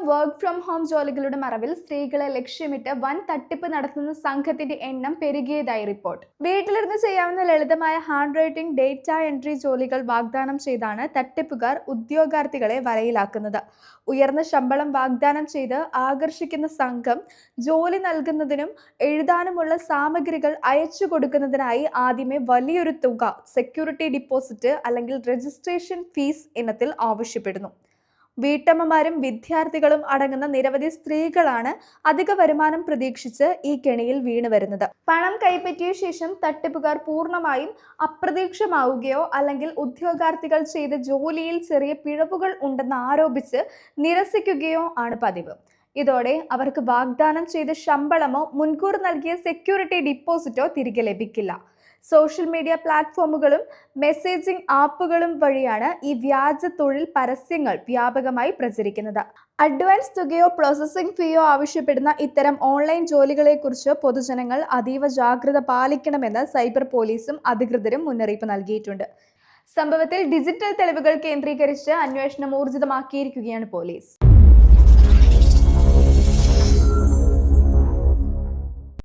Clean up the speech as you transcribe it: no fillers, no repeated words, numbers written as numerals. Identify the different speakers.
Speaker 1: Work from home ജോലികളുടെ മറവിൽ സ്ത്രീകളെ ലക്ഷ്യമിട്ട് വൻ തട്ടിപ്പ് നടത്തുന്ന സംഘത്തിന്റെ എണ്ണം പെരുകിയതായി റിപ്പോർട്ട്. വീട്ടിലിരുന്ന് ചെയ്യാവുന്ന ലളിതമായ ഹാൻഡ് റൈറ്റിംഗ്, ഡേറ്റ എൻട്രി ജോലികൾ വാഗ്ദാനം ചെയ്താണ് തട്ടിപ്പുകാർ ഉദ്യോഗാർത്ഥികളെ വലയിലാക്കുന്നത്. ഉയർന്ന ശമ്പളം വാഗ്ദാനം ചെയ്ത് ആകർഷിക്കുന്ന സംഘം ജോലി നൽകുന്നതിനും എഴുതാനുമുള്ള സാമഗ്രികൾ അയച്ചു കൊടുക്കുന്നതിനായി ആദ്യമേ വലിയൊരു തുക സെക്യൂരിറ്റി ഡിപ്പോസിറ്റ് അല്ലെങ്കിൽ രജിസ്ട്രേഷൻ ഫീസ് ഇനത്തിൽ ആവശ്യപ്പെടുന്നു. വീട്ടമ്മമാരും വിദ്യാർത്ഥികളും അടങ്ങുന്ന നിരവധി സ്ത്രീകളാണ് അധിക വരുമാനം പ്രതീക്ഷിച്ച് ഈ കെണിയിൽ വീണു വരുന്നത്. പണം കൈപ്പറ്റിയ ശേഷം തട്ടിപ്പുകാർ പൂർണ്ണമായും അപ്രത്യക്ഷമാവുകയോ അല്ലെങ്കിൽ ഉദ്യോഗാർത്ഥികൾ ചെയ്ത ജോലിയിൽ ചെറിയ പിഴവുകൾ ഉണ്ടെന്ന് ആരോപിച്ച് നിരസിക്കുകയോ ആണ് പതിവ്. ഇതോടെ അവർക്ക് വാഗ്ദാനം ചെയ്ത ശമ്പളമോ മുൻകൂർ നൽകിയ സെക്യൂരിറ്റി ഡിപ്പോസിറ്റോ തിരികെ ലഭിക്കില്ല. സോഷ്യൽ മീഡിയ പ്ലാറ്റ്ഫോമുകളും മെസ്സേജിംഗ് ആപ്പുകളും വഴിയാണ് ഈ വ്യാജ തൊഴിൽ പരസ്യങ്ങൾ വ്യാപകമായി പ്രചരിക്കുന്നത്. അഡ്വാൻസ് തുകയോ പ്രോസസ്സിംഗ് ഫീയോ ആവശ്യപ്പെടുന്ന ഇത്തരം ഓൺലൈൻ ജോലികളെക്കുറിച്ച് പൊതുജനങ്ങൾ അതീവ ജാഗ്രത പാലിക്കണമെന്ന് സൈബർ പോലീസും അധികൃതരും മുന്നറിയിപ്പ് നൽകിയിട്ടുണ്ട്. സംഭവത്തിൽ ഡിജിറ്റൽ തെളിവുകൾ കേന്ദ്രീകരിച്ച് അന്വേഷണം ഊർജിതമാക്കിയിരിക്കുകയാണ് പോലീസ്.